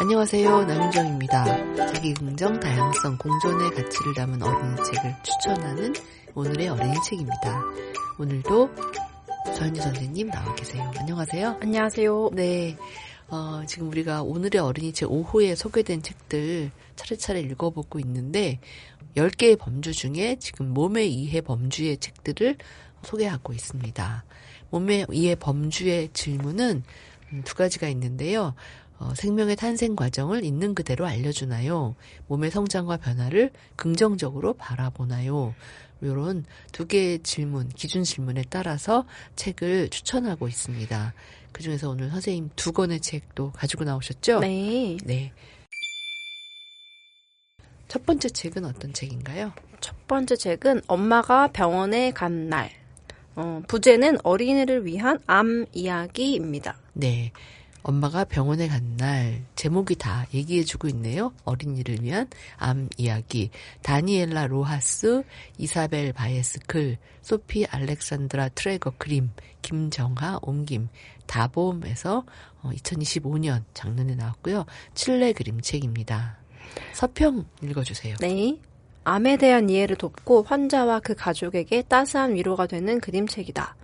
안녕하세요. 남윤정입니다. 자기 긍정, 다양성, 공존의 가치를 담은 어린이 책을 추천하는 오늘의 어린이 책입니다. 오늘도 전유 선생님 나와 계세요. 안녕하세요. 안녕하세요. 네. 지금 우리가 오늘의 어린이 책 5호에 소개된 책들 차례차례 읽어보고 있는데 10개의 범주 중에 지금 몸의 이해 범주의 책들을 소개하고 있습니다. 몸의 이해 범주의 질문은 두 가지가 있는데요. 생명의 탄생 과정을 있는 그대로 알려주나요? 몸의 성장과 변화를 긍정적으로 바라보나요? 이런 두 개의 질문, 기준 질문에 따라서 책을 추천하고 있습니다. 그중에서 오늘 선생님 두 권의 책도 가지고 나오셨죠? 네. 네. 첫 번째 책은 어떤 책인가요? 첫 번째 책은 엄마가 병원에 간 날. 부제는 어린이를 위한 암 이야기입니다. 네. 엄마가 병원에 간 날, 제목이 다 얘기해주고 있네요. 어린이를 위한 암 이야기. 다니엘라 로하스, 이사벨 바예스 글, 소피 알렉산드라 트레거 그림, 김정하 옮김, 다봄에서 2025년 작년에 나왔고요. 칠레 그림책입니다. 서평 읽어주세요. 네. 암에 대한 이해를 돕고 환자와 그 가족에게 따스한 위로가 되는 그림책이다.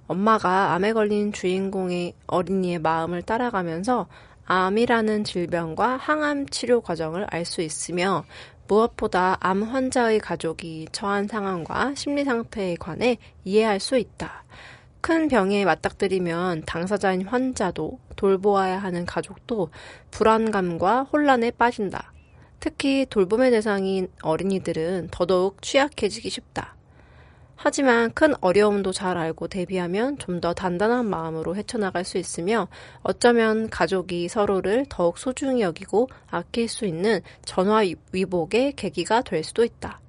엄마가 암에 걸린 주인공의 어린이의 마음을 따라가면서 암이라는 질병과 항암 치료 과정을 알 수 있으며 무엇보다 암 환자의 가족이 처한 상황과 심리 상태에 관해 이해할 수 있다. 큰 병에 맞닥뜨리면 당사자인 환자도 돌보아야 하는 가족도 불안감과 혼란에 빠진다. 특히 돌봄의 대상인 어린이들은 더더욱 취약해지기 쉽다. 하지만 큰 어려움도 잘 알고 대비하면 좀 더 단단한 마음으로 헤쳐나갈 수 있으며 어쩌면 가족이 서로를 더욱 소중히 여기고 아낄 수 있는 전화위복의 계기가 될 수도 있다.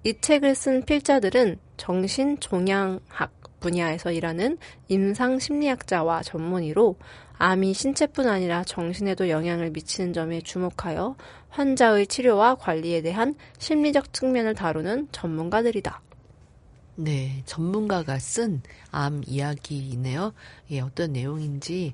이 책을 쓴 필자들은 정신종양학 분야에서 일하는 임상심리학자와 전문의로 암이 신체뿐 아니라 정신에도 영향을 미치는 점에 주목하여 환자의 치료와 관리에 대한 심리적 측면을 다루는 전문가들이다. 네, 전문가가 쓴 암 이야기이네요. 예, 어떤 내용인지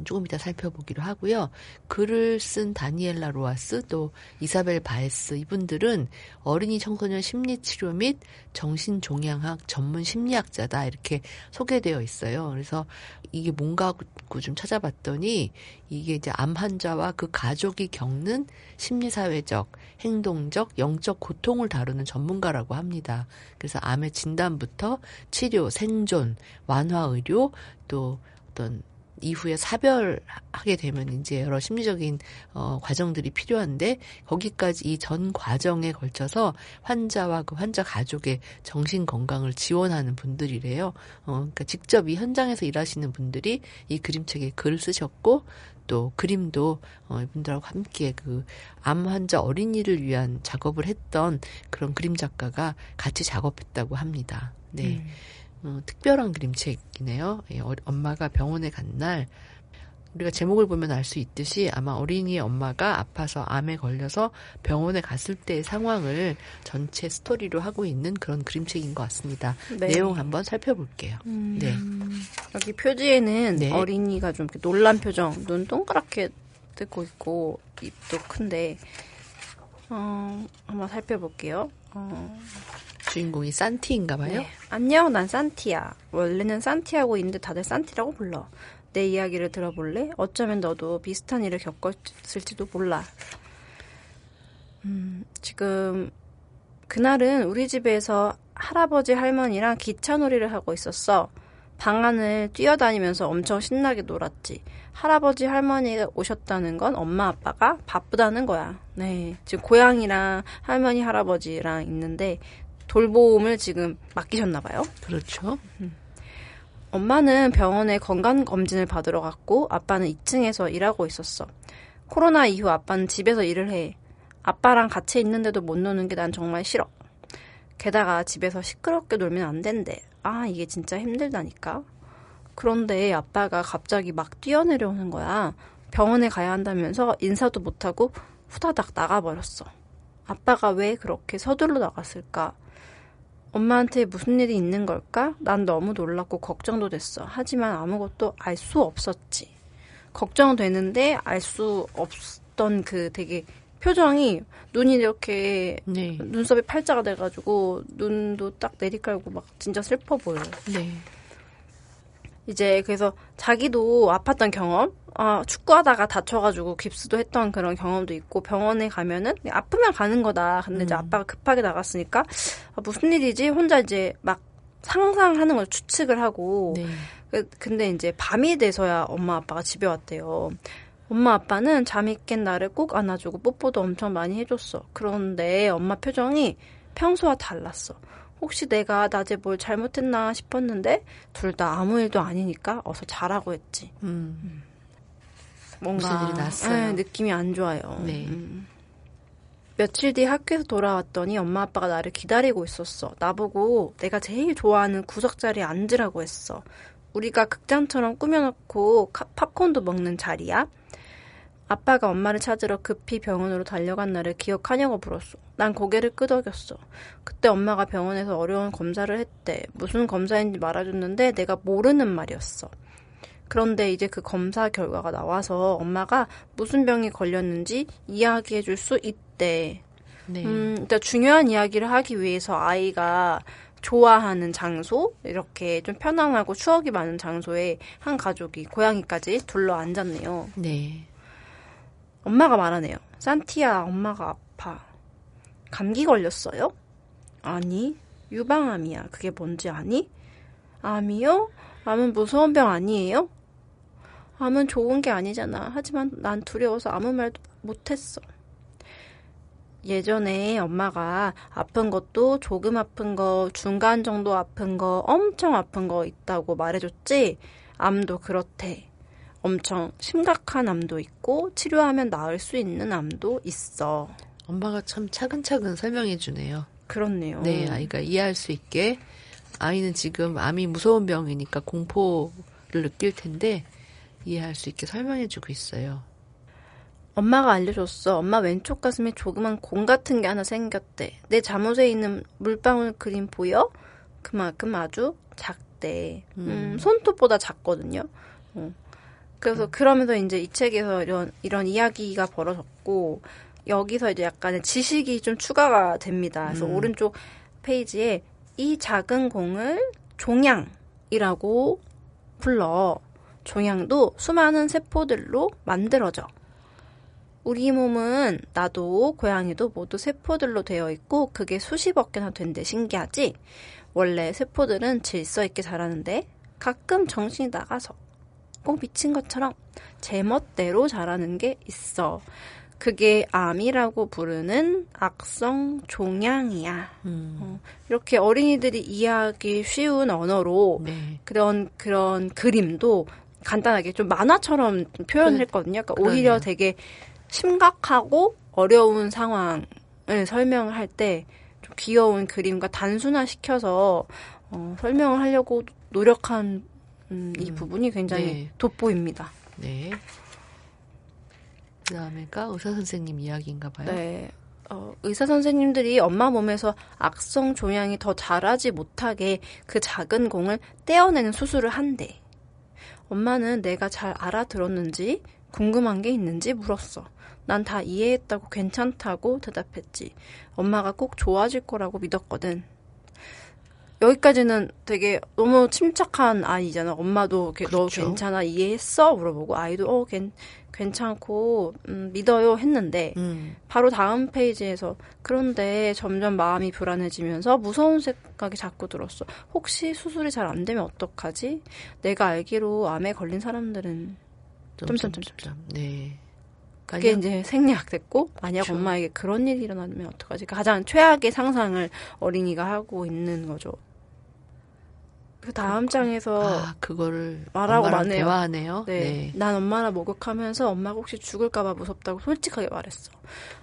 조금 이따 살펴보기로 하고요. 글을 쓴 다니엘라 로하스 또 이사벨 바에스 이분들은 어린이 청소년 심리치료 및 정신종양학 전문 심리학자다 이렇게 소개되어 있어요. 그래서 이게 뭔가 하고 좀 찾아봤더니 이게 이제 암 환자와 그 가족이 겪는 심리사회적, 행동적, 영적 고통을 다루는 전문가라고 합니다. 그래서 암의 진단부터 치료, 생존, 완화의료 또 어떤 이후에 사별하게 되면 이제 여러 심리적인 과정들이 필요한데 거기까지 이 전 과정에 걸쳐서 환자와 그 환자 가족의 정신 건강을 지원하는 분들이래요. 그러니까 직접 이 현장에서 일하시는 분들이 이 그림책에 글을 쓰셨고 또 그림도 이분들하고 함께 그 암 환자 어린이를 위한 작업을 했던 그런 그림 작가가 같이 작업했다고 합니다. 네. 특별한 그림책이네요. 예, 엄마가 병원에 간 날 우리가 제목을 보면 알 수 있듯이 아마 어린이의 엄마가 아파서 암에 걸려서 병원에 갔을 때의 상황을 전체 스토리로 하고 있는 그런 그림책인 것 같습니다. 네. 내용 한번 살펴볼게요. 네. 여기 표지에는 네. 어린이가 좀 이렇게 놀란 표정, 눈 동그랗게 뜨고 있고 입도 큰데 한번 살펴볼게요. 주인공이 산티인가 봐요. 네. 안녕, 난 산티야. 원래는 산티하고인데 다들 산티라고 불러. 내 이야기를 들어볼래? 어쩌면 너도 비슷한 일을 겪었을지도 몰라. 지금 그날은 우리 집에서 할아버지 할머니랑 기차놀이를 하고 있었어. 방 안을 뛰어다니면서 엄청 신나게 놀았지. 할아버지 할머니가 오셨다는 건 엄마 아빠가 바쁘다는 거야. 네, 지금 고양이랑 할머니 할아버지랑 있는데 돌봄을 지금 맡기셨나 봐요. 그렇죠. 엄마는 병원에 건강검진을 받으러 갔고 아빠는 2층에서 일하고 있었어. 코로나 이후 아빠는 집에서 일을 해. 아빠랑 같이 있는데도 못 노는 게 난 정말 싫어. 게다가 집에서 시끄럽게 놀면 안 된대. 아, 이게 진짜 힘들다니까. 그런데 아빠가 갑자기 막 뛰어내려오는 거야. 병원에 가야 한다면서 인사도 못하고 후다닥 나가버렸어. 아빠가 왜 그렇게 서둘러 나갔을까? 엄마한테 무슨 일이 있는 걸까? 난 너무 놀랐고 걱정도 됐어. 하지만 아무것도 알 수 없었지. 걱정되는데 알 수 아팠던 그 되게 표정이 눈이 이렇게 네. 눈썹이 팔자가 돼가지고 눈도 딱 내리깔고 막 진짜 슬퍼 보여요. 네. 이제 그래서 자기도 아팠던 경험, 축구하다가 다쳐가지고 깁스도 했던 그런 경험도 있고 병원에 가면은 아프면 가는 거다. 근데 이제 아빠가 급하게 나갔으니까 무슨 일이지? 혼자 이제 막 상상하는 걸 추측을 하고 네. 근데 이제 밤이 돼서야 엄마 아빠가 집에 왔대요. 엄마 아빠는 잠이 깬 나를 꼭 안아주고 뽀뽀도 엄청 많이 해줬어. 그런데 엄마 표정이 평소와 달랐어. 혹시 내가 낮에 뭘 잘못했나 싶었는데 둘 다 아무 일도 아니니까 어서 자라고 했지. 뭔가 무슨 일이 났어요. 느낌이 안 좋아요. 네. 며칠 뒤 학교에서 돌아왔더니 엄마 아빠가 나를 기다리고 있었어. 나보고 내가 제일 좋아하는 구석자리에 앉으라고 했어. 우리가 극장처럼 꾸며놓고 팝콘도 먹는 자리야. 아빠가 엄마를 찾으러 급히 병원으로 달려간 날을 기억하냐고 물었어. 난 고개를 끄덕였어. 그때 엄마가 병원에서 어려운 검사를 했대. 무슨 검사인지 말해줬는데 내가 모르는 말이었어. 그런데 이제 그 검사 결과가 나와서 엄마가 무슨 병이 걸렸는지 이야기해 줄 수 있대. 네. 일단 중요한 이야기를 하기 위해서 아이가 좋아하는 장소, 이렇게 좀 편안하고 추억이 많은 장소에 한 가족이 고양이까지 둘러 앉았네요. 네. 엄마가 말하네요. 산티야, 엄마가 아파. 감기 걸렸어요? 아니, 유방암이야. 그게 뭔지 아니? 암이요? 암은 무서운 병 아니에요? 암은 좋은 게 아니잖아. 하지만 난 두려워서 아무 말도 못했어. 예전에 엄마가 아픈 것도 조금 아픈 거, 중간 정도 아픈 거, 엄청 아픈 거 있다고 말해줬지? 암도 그렇대. 엄청 심각한 암도 있고 치료하면 나을 수 있는 암도 있어. 엄마가 참 차근차근 설명해 주네요. 그렇네요. 네, 아이가 이해할 수 있게. 아이는 지금 암이 무서운 병이니까 공포를 느낄 텐데 이해할 수 있게 설명해 주고 있어요. 엄마가 알려줬어. 엄마 왼쪽 가슴에 조그만 공 같은 게 하나 생겼대. 내 잠옷에 있는 물방울 그림 보여? 그만큼 아주 작대. 손톱보다 작거든요. 그래서 그러면서 이제 이 책에서 이런 이야기가 벌어졌고 여기서 이제 약간의 지식이 좀 추가가 됩니다. 그래서 오른쪽 페이지에 이 작은 공을 종양이라고 불러. 종양도 수많은 세포들로 만들어져. 우리 몸은 나도 고양이도 모두 세포들로 되어 있고 그게 수십억 개나 된대. 신기하지? 원래 세포들은 질서 있게 자라는데 가끔 정신이 나가서 꼭 미친 것처럼 제멋대로 자라는 게 있어. 그게 암이라고 부르는 악성 종양이야. 이렇게 어린이들이 이해하기 쉬운 언어로 네. 그런 그림도 간단하게 좀 만화처럼 표현을 했거든요. 그러니까 오히려 되게 심각하고 어려운 상황을 설명을 할 때 좀 귀여운 그림과 단순화시켜서 설명을 하려고 노력한 이 부분이 굉장히 돋보입니다. 네. 그 다음에가 의사 선생님 이야기인가 봐요. 네. 의사 선생님들이 엄마 몸에서 악성 종양이 더 자라지 못하게 그 작은 공을 떼어내는 수술을 한대. 엄마는 내가 잘 알아들었는지 궁금한 게 있는지 물었어. 난 다 이해했다고 괜찮다고 대답했지. 엄마가 꼭 좋아질 거라고 믿었거든. 여기까지는 되게 너무 침착한 아이잖아. 엄마도 그렇죠. 너 괜찮아? 이해했어? 물어보고 아이도 괜찮고 믿어요 했는데 바로 다음 페이지에서 그런데 점점 마음이 불안해지면서 무서운 생각이 자꾸 들었어. 혹시 수술이 잘 안 되면 어떡하지? 내가 알기로 암에 걸린 사람들은 점점점점. 네. 그게 이제 생략됐고 만약 그렇죠. 엄마에게 그런 일이 일어나면 어떡하지? 가장 최악의 상상을 어린이가 하고 있는 거죠. 그 다음 장에서 그거를 말하고 마네요. 대화하네요. 네. 네. 난 엄마를 목욕하면서 엄마가 혹시 죽을까봐 무섭다고 솔직하게 말했어.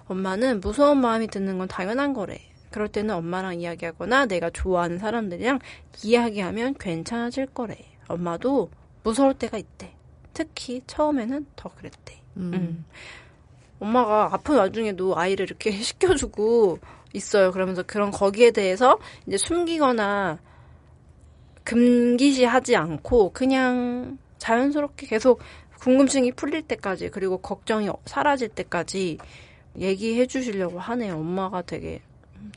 엄마는 무서운 마음이 드는 건 당연한 거래. 그럴 때는 엄마랑 이야기하거나 내가 좋아하는 사람들이랑 이야기하면 괜찮아질 거래. 엄마도 무서울 때가 있대. 특히 처음에는 더 그랬대. 엄마가 아픈 와중에도 아이를 이렇게 시켜주고 있어요. 그러면서 거기에 대해서 이제 숨기거나 금기시하지 않고 그냥 자연스럽게 계속 궁금증이 풀릴 때까지 그리고 걱정이 사라질 때까지 얘기해 주시려고 하네요. 엄마가 되게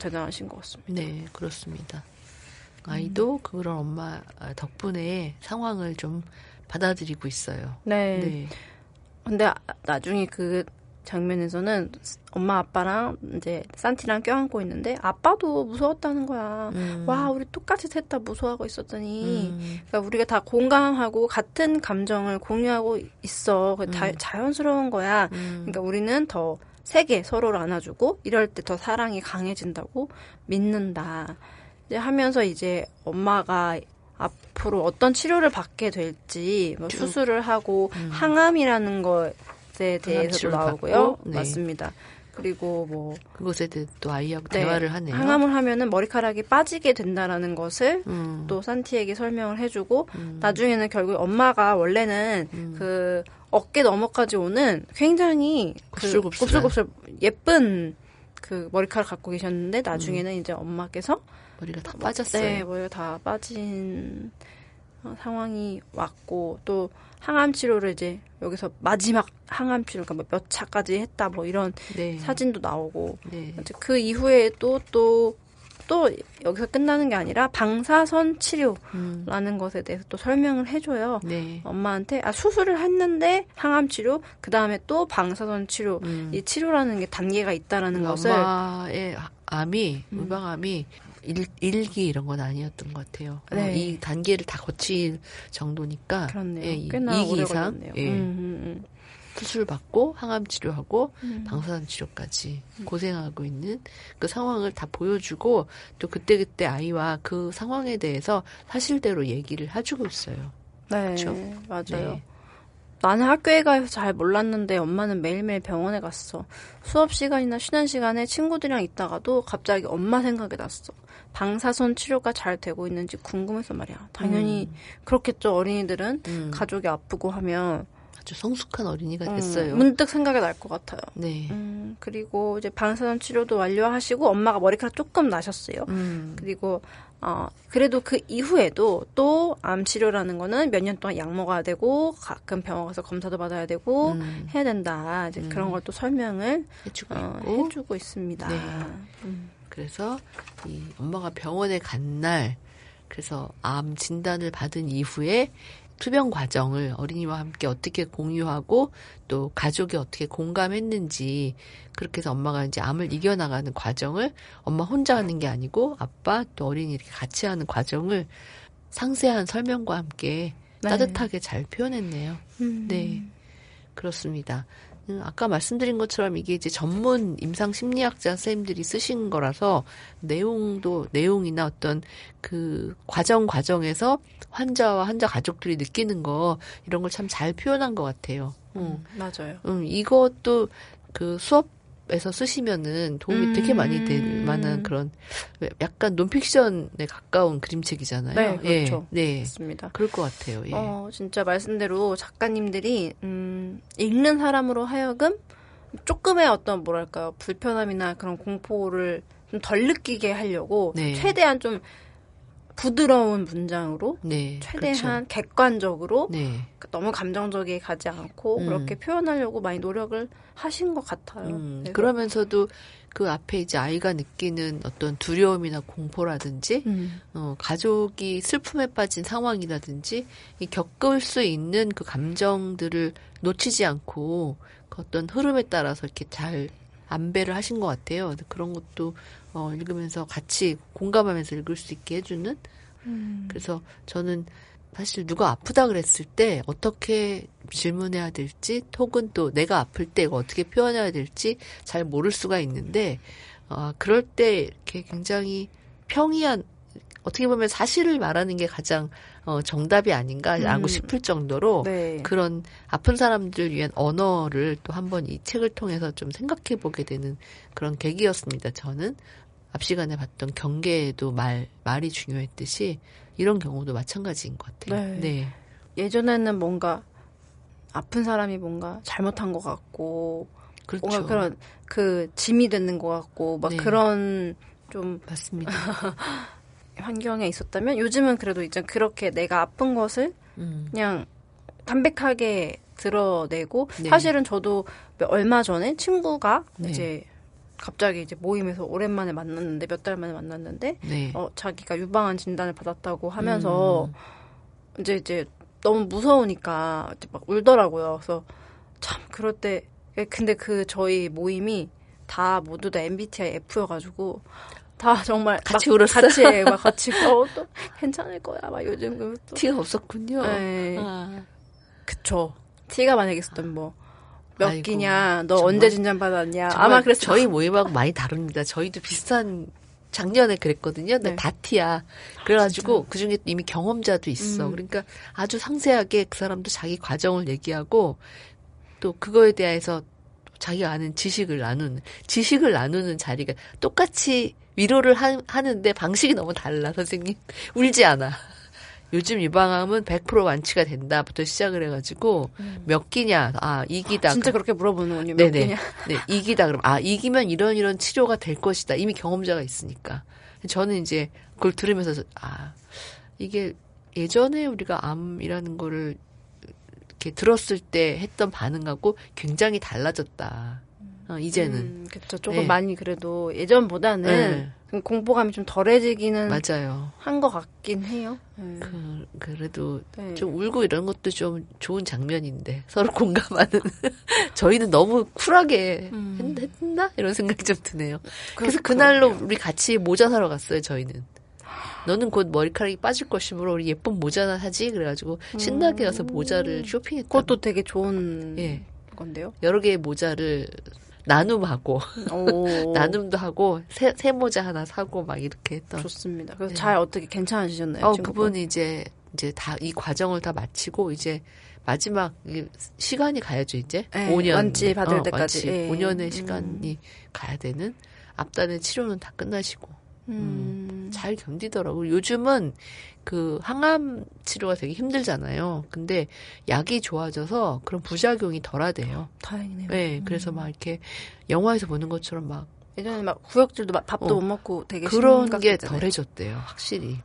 대단하신 것 같습니다. 네, 그렇습니다. 아이도 그런 엄마 덕분에 상황을 좀 받아들이고 있어요. 네. 네. 근데 나중에 그 장면에서는 엄마 아빠랑 이제 산티랑 껴안고 있는데 아빠도 무서웠다는 거야. 와, 우리 똑같이 셋 다 무서워하고 있었더니 그러니까 우리가 다 공감하고 같은 감정을 공유하고 있어. 자연스러운 거야. 그러니까 우리는 더 세게 서로를 안아주고 이럴 때 더 사랑이 강해진다고 믿는다. 이제 하면서 이제 엄마가 앞으로 어떤 치료를 받게 될지 뭐 수술을 하고 항암이라는 것에 대해서도 나오고요. 네. 맞습니다. 그리고 뭐 그것에 대해 또 아이하고 네, 대화를 하네요. 항암을 하면은 머리카락이 빠지게 된다라는 것을 또 산티에게 설명을 해주고 나중에는 결국 엄마가 원래는 그 어깨 너머까지 오는 굉장히 곱슬곱슬 예쁜 그 머리카락 갖고 계셨는데 나중에는 이제 엄마께서 머리가 다 빠졌어요. 네, 머리가 다 빠진 상황이 왔고 또 항암 치료를 이제 여기서 마지막 항암 치료 그러니까 몇 차까지 했다 뭐 이런 네. 사진도 나오고 네. 그 이후에 또 여기서 끝나는 게 아니라 방사선 치료라는 것에 대해서 또 설명을 해줘요. 네. 엄마한테 수술을 했는데 항암 치료 그 다음에 또 방사선 치료 이 치료라는 게 단계가 있다라는 것을 엄마의 암이 무방암이 일기 이런 건 아니었던 것 같아요. 네. 이 단계를 다 거칠 정도니까 그렇네요. 예, 꽤나 2기 오래 이상 걸렸네요. 예. 수술 받고 항암 치료하고 방사선 치료까지 고생하고 있는 그 상황을 다 보여주고 또 그때그때 아이와 그 상황에 대해서 사실대로 얘기를 해주고 있어요. 네, 그렇죠? 맞아요. 네. 나는 학교에 가서 잘 몰랐는데 엄마는 매일매일 병원에 갔어. 수업 시간이나 쉬는 시간에 친구들이랑 있다가도 갑자기 엄마 생각이 났어. 방사선 치료가 잘 되고 있는지 궁금해서 말이야. 당연히 그렇겠죠. 어린이들은 가족이 아프고 하면 아주 성숙한 어린이가 됐어요. 문득 생각이 날 것 같아요. 네. 그리고 이제 방사선 치료도 완료하시고 엄마가 머리카락 조금 나셨어요. 그리고 그래도 그 이후에도 또 암 치료라는 거는 몇 년 동안 약 먹어야 되고 가끔 병원 가서 검사도 받아야 되고 해야 된다. 이제 그런 걸 또 설명을 해주고 있습니다. 네. 그래서 이 엄마가 병원에 간 날 그래서 암 진단을 받은 이후에 투병 과정을 어린이와 함께 어떻게 공유하고 또 가족이 어떻게 공감했는지 그렇게 해서 엄마가 이제 암을 이겨나가는 과정을 엄마 혼자 하는 게 아니고 아빠 또 어린이 이렇게 같이 하는 과정을 상세한 설명과 함께 네. 따뜻하게 잘 표현했네요. 네, 그렇습니다. 아까 말씀드린 것처럼 이게 이제 전문 임상 심리학자 선생님들이 쓰신 거라서 내용이나 어떤 그 과정에서 환자와 환자 가족들이 느끼는 거 이런 걸 참 잘 표현한 것 같아요. 맞아요. 이것도 그 수업에서 쓰시면은 도움이 되게 많이 될 만한 그런 약간 논픽션에 가까운 그림책이잖아요. 네, 그렇죠. 네, 맞습니다. 그럴 것 같아요. 예. 진짜 말씀대로 작가님들이 읽는 사람으로 하여금 조금의 어떤 뭐랄까요 불편함이나 그런 공포를 좀 덜 느끼게 하려고 네. 최대한 좀 부드러운 문장으로 네, 최대한 객관적으로 네. 너무 감정적이게 가지 않고 그렇게 표현하려고 많이 노력을 하신 것 같아요. 그러면서도 그 앞에 이제 아이가 느끼는 어떤 두려움이나 공포라든지 가족이 슬픔에 빠진 상황이라든지 이 겪을 수 있는 그 감정들을 놓치지 않고 그 어떤 흐름에 따라서 이렇게 잘 안배를 하신 것 같아요. 그런 것도 읽으면서 같이 공감하면서 읽을 수 있게 해주는. 그래서 저는 사실 누가 아프다 그랬을 때 어떻게 질문해야 될지 혹은 또 내가 아플 때 어떻게 표현해야 될지 잘 모를 수가 있는데 그럴 때 이렇게 굉장히 평이한 어떻게 보면 사실을 말하는 게 가장 정답이 아닌가라고 싶을 정도로 네. 그런 아픈 사람들을 위한 언어를 또 한번 이 책을 통해서 좀 생각해 보게 되는 그런 계기였습니다. 저는 앞 시간에 봤던 경계에도 말이 중요했듯이 이런 경우도 마찬가지인 것 같아요. 네. 네. 예전에는 뭔가 아픈 사람이 뭔가 잘못한 것 같고 그렇죠. 뭔가 그런 그 짐이 되는 것 같고 막 네. 그런 좀 맞습니다. 환경에 있었다면 요즘은 그래도 이제 그렇게 내가 아픈 것을 그냥 담백하게 드러내고 네. 사실은 저도 얼마 전에 친구가 네. 이제 갑자기 이제 모임에서 오랜만에 만났는데 몇 달 만에 만났는데 네. 자기가 유방암 진단을 받았다고 하면서 이제 너무 무서우니까 이제 막 울더라고요. 그래서 참 그럴 때 근데 그 저희 모임이 다 모두 다 MBTI F여가지고 다 정말 같이 막 울었어요? 같이 또 괜찮을 거야 막 요즘 또 티가 없었군요. 네. 아. 그쵸. 티가 만약에 있었던 뭐 몇 아이고, 끼냐, 너 정말? 언제 진단 받았냐. 정말 아마 그랬을 저희 모임하고 많이 다릅니다. 저희도 비슷한 작년에 그랬거든요. 네. 다 티야. 그래가지고 그중에 이미 경험자도 있어. 그러니까 아주 상세하게 그 사람도 자기 과정을 얘기하고 또 그거에 대해서 자기가 아는 지식을 나누는 자리가 똑같이 위로를 하는데 방식이 너무 달라. 선생님 울지 않아. 요즘 유방암은 100% 완치가 된다부터 시작을 해가지고 몇 기냐, 이기다. 진짜 그렇게 물어보는군요. 몇 네네. 끼냐. 네, 이기다. 그럼 이기면 이런 치료가 될 것이다. 이미 경험자가 있으니까. 저는 이제 그걸 들으면서 이게 예전에 우리가 암이라는 거를 이렇게 들었을 때 했던 반응하고 굉장히 달라졌다. 이제는. 그쵸. 조금 네. 많이 그래도 예전보다는 네. 공포감이 좀 덜해지기는 맞아요. 한 것 같긴 해요. 그래도 네. 좀 울고 이런 것도 좀 좋은 장면인데 서로 공감하는. 저희는 너무 쿨하게 했나? 이런 생각이 좀 드네요. 그래서 그날로 우리 같이 모자 사러 갔어요. 저희는. 너는 곧 머리카락이 빠질 것이므로 우리 예쁜 모자나 사지. 그래가지고 신나게 가서 모자를 쇼핑했다. 그것도 되게 좋은 예. 건데요. 여러 개의 모자를 나눔하고 오. 나눔도 하고 새 모자 하나 사고 막 이렇게 했던. 좋습니다. 그래서 네. 잘 어떻게 괜찮으시셨나요? 친구분? 그분이 이제 다 이 과정을 다 마치고 이제 마지막 시간이 가야죠 이제 네, 5년 완치 받을 때까지. 완치. 예. 5년의 시간이 가야 되는 앞단의 치료는 다 끝나시고 잘 견디더라고요. 요즘은 그 항암 치료가 되게 힘들잖아요. 근데 약이 좋아져서 그런 부작용이 덜하대요. 다행이네요. 네, 그래서 막 이렇게 영화에서 보는 것처럼 막 예전에 막 구역질도 밥도 못 먹고 되게 그런 게 심각했잖아요. 덜해졌대요. 확실히.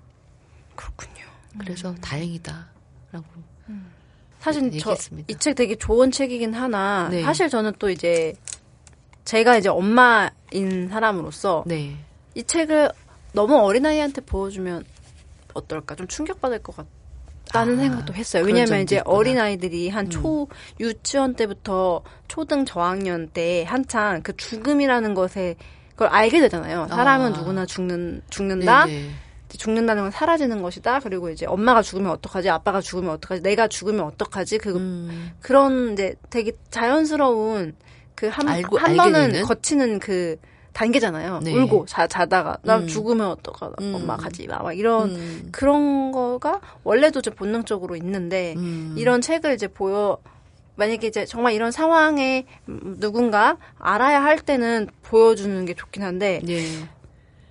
그렇군요. 그래서 다행이다라고 사실 얘기했습니다. 이 책 되게 좋은 책이긴 하나 네. 사실 저는 또 이제 제가 이제 엄마인 사람으로서 네. 이 책을 너무 어린아이한테 보여주면 어떨까? 좀 충격받을 것 같다는 생각도 했어요. 그런 왜냐면 점도 이제 있구나. 어린아이들이 한 유치원 때부터 초등 저학년 때 한창 그 죽음이라는 것에 그걸 알게 되잖아요. 사람은 누구나 죽는다. 네네. 죽는다는 건 사라지는 것이다. 그리고 이제 엄마가 죽으면 어떡하지? 아빠가 죽으면 어떡하지? 내가 죽으면 어떡하지? 그런 이제 되게 자연스러운 그 한 알게 번은 되는? 거치는 그 단계잖아요. 네. 울고 자다가 나 죽으면 어떡하다. 엄마 가지 마. 막 이런 그런 거가 원래도 좀 본능적으로 있는데 이런 책을 이제 만약에 이제 정말 이런 상황에 누군가 알아야 할 때는 보여주는 게 좋긴 한데 네.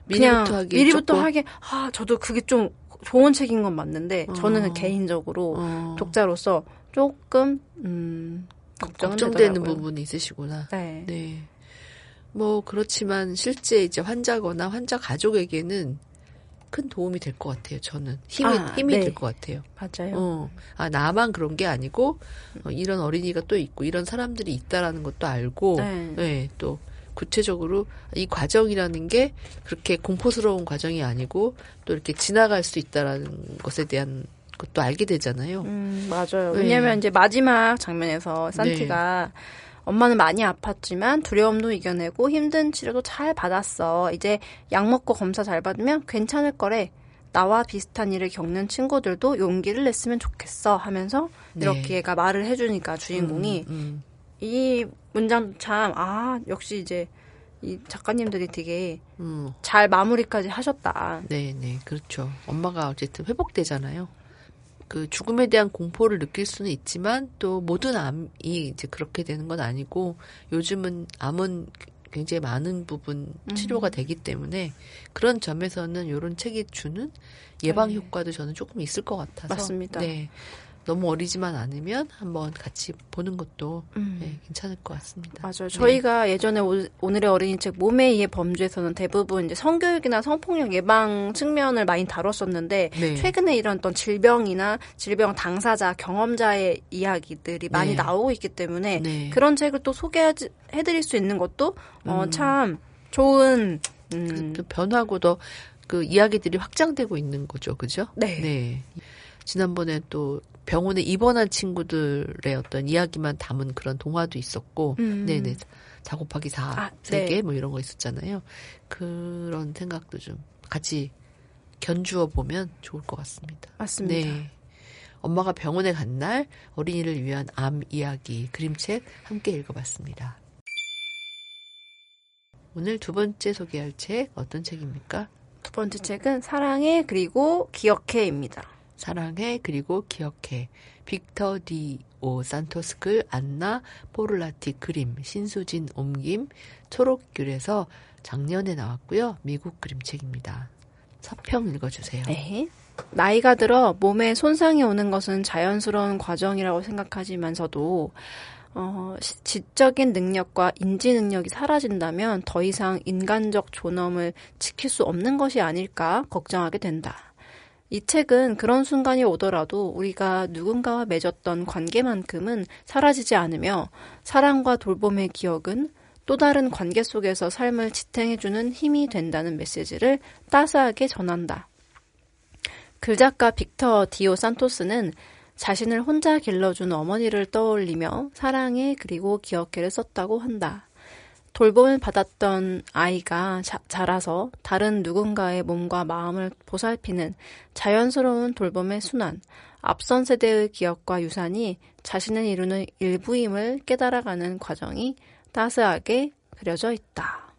그냥 미리부터 조금? 하게 저도 그게 좀 좋은 책인 건 맞는데 저는 개인적으로 독자로서 조금 걱정되는 되더라고요. 부분이 있으시구나. 네. 네. 뭐 그렇지만 실제 이제 환자거나 환자 가족에게는 큰 도움이 될 것 같아요. 저는 힘이 네. 될 것 같아요. 맞아요. 나만 그런 게 아니고 이런 어린이가 또 있고 이런 사람들이 있다라는 것도 알고 네. 또 구체적으로 이 과정이라는 게 그렇게 공포스러운 과정이 아니고 또 이렇게 지나갈 수 있다라는 것에 대한 것도 알게 되잖아요. 맞아요. 네. 왜냐면 이제 마지막 장면에서 산티가 엄마는 많이 아팠지만 두려움도 이겨내고 힘든 치료도 잘 받았어. 이제 약 먹고 검사 잘 받으면 괜찮을 거래. 나와 비슷한 일을 겪는 친구들도 용기를 냈으면 좋겠어 하면서 이렇게 얘가 말을 해주니까 주인공이 이 문장 참 역시 이제 이 작가님들이 되게 잘 마무리까지 하셨다. 네, 그렇죠. 엄마가 어쨌든 회복되잖아요. 그 죽음에 대한 공포를 느낄 수는 있지만 또 모든 암이 이제 그렇게 되는 건 아니고 요즘은 암은 굉장히 많은 부분 치료가 되기 때문에 그런 점에서는 이런 책이 주는 예방 효과도 저는 조금 있을 것 같아서. 맞습니다. 네. 너무 어리지만 않으면 한번 같이 보는 것도 네, 괜찮을 것 같습니다. 맞아요. 저희가 예전에 오늘의 어린이 책 몸에 의해 범죄에서는 대부분 이제 성교육이나 성폭력 예방 측면을 많이 다뤘었는데 네. 최근에 이런 어떤 질병이나 질병 당사자, 경험자의 이야기들이 많이 네. 나오고 있기 때문에 네. 그런 책을 또 소개해드릴 수 있는 것도 참 좋은 또 변화고 그 이야기들이 확장되고 있는 거죠. 그죠? 네. 네. 지난번에 또 병원에 입원한 친구들의 어떤 이야기만 담은 그런 동화도 있었고, 네네. 작업하기 3개 네. 뭐 이런 거 있었잖아요. 그런 생각도 좀 같이 견주어 보면 좋을 것 같습니다. 맞습니다. 네. 엄마가 병원에 간 날 어린이를 위한 암 이야기 그림책 함께 읽어봤습니다. 오늘 두 번째 소개할 책 어떤 책입니까? 두 번째 책은 사랑해 그리고 기억해입니다. 사랑해 그리고 기억해. 빅터 디.오. 산토스 글, 안나 포르라티 그림, 신수진 옮김, 초록귤에서 작년에 나왔고요. 미국 그림책입니다. 서평 읽어주세요. 네. 나이가 들어 몸에 손상이 오는 것은 자연스러운 과정이라고 생각하지만서도 지적인 능력과 인지 능력이 사라진다면 더 이상 인간적 존엄을 지킬 수 없는 것이 아닐까 걱정하게 된다. 이 책은 그런 순간이 오더라도 우리가 누군가와 맺었던 관계만큼은 사라지지 않으며 사랑과 돌봄의 기억은 또 다른 관계 속에서 삶을 지탱해주는 힘이 된다는 메시지를 따스하게 전한다. 글작가 빅터 디.오. 산토스는 자신을 혼자 길러준 어머니를 떠올리며 사랑해 그리고 기억해를 썼다고 한다. 돌봄을 받았던 아이가 자라서 다른 누군가의 몸과 마음을 보살피는 자연스러운 돌봄의 순환, 앞선 세대의 기억과 유산이 자신을 이루는 일부임을 깨달아가는 과정이 따스하게 그려져 있다.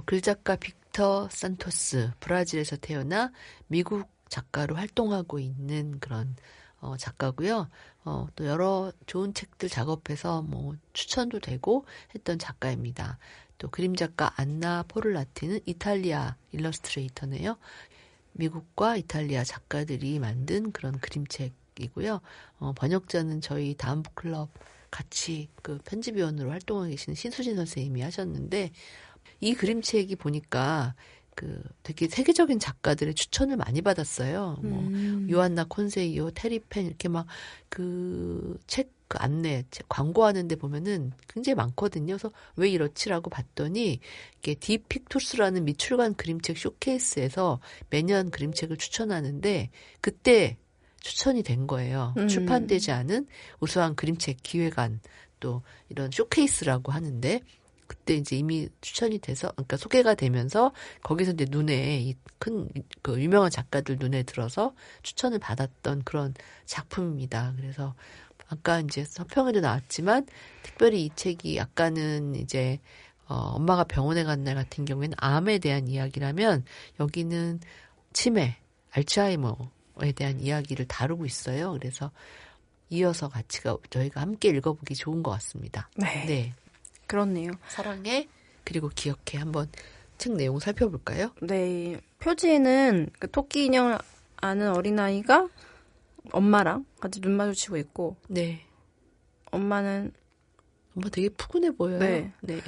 글작가 빅터 산토스, 브라질에서 태어나 미국 작가로 활동하고 있는 그런 작가고요. 또 여러 좋은 책들 작업해서 뭐 추천도 되고 했던 작가입니다. 또 그림 작가 안나 포르라티는 이탈리아 일러스트레이터네요. 미국과 이탈리아 작가들이 만든 그런 그림책이고요. 번역자는 저희 다음 북클럽 같이 그 편집위원으로 활동하고 계시는 신수진 선생님이 하셨는데 이 그림책이 보니까 되게 세계적인 작가들의 추천을 많이 받았어요. 뭐, 요한나 콘세이오, 테리펜, 이렇게 막, 책, 안내, 광고하는데 보면은 굉장히 많거든요. 그래서 왜 이렇지라고 봤더니, 이게 디픽투스라는 미출간 그림책 쇼케이스에서 매년 그림책을 추천하는데, 그때 추천이 된 거예요. 출판되지 않은 우수한 그림책 기획안, 또 이런 쇼케이스라고 하는데, 그때 이제 이미 추천이 돼서, 그러니까 소개가 되면서 거기서 이제 눈에 이 큰 유명한 작가들 눈에 들어서 추천을 받았던 그런 작품입니다. 그래서 아까 이제 서평에도 나왔지만 특별히 이 책이 약간은 이제 엄마가 병원에 간 날 같은 경우에는 암에 대한 이야기라면 여기는 치매, 알츠하이머에 대한 이야기를 다루고 있어요. 그래서 이어서 저희가 함께 읽어보기 좋은 것 같습니다. 네. 그렇네요. 사랑해 그리고 기억해 한번 책 내용 살펴볼까요? 네. 표지에는 그 토끼 인형을 아는 어린아이가 엄마랑 같이 눈 마주치고 있고 네. 엄마 되게 푸근해 보여요. 네.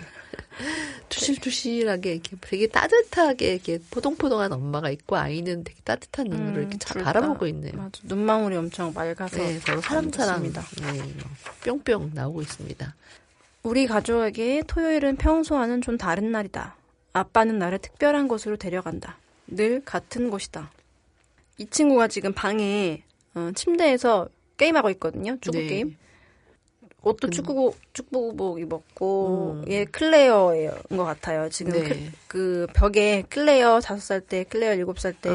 투실투실하게 이렇게 되게 따뜻하게 이렇게 포동포동한 엄마가 있고 아이는 되게 따뜻한 눈으로 이렇게 바라보고 있네요. 맞아. 눈망울이 엄청 맑아서 네, 서로 사랑 뿅뿅 나오고 있습니다. 우리 가족에게 토요일은 평소와는 좀 다른 날이다. 아빠는 나를 특별한 곳으로 데려간다. 늘 같은 곳이다. 이 친구가 지금 방에 침대에서 게임하고 있거든요. 축구 게임. 옷도 축구복 입었고 얘 클레어인 것 같아요. 지금 그 벽에 클레어 5살 때, 클레어 7살 때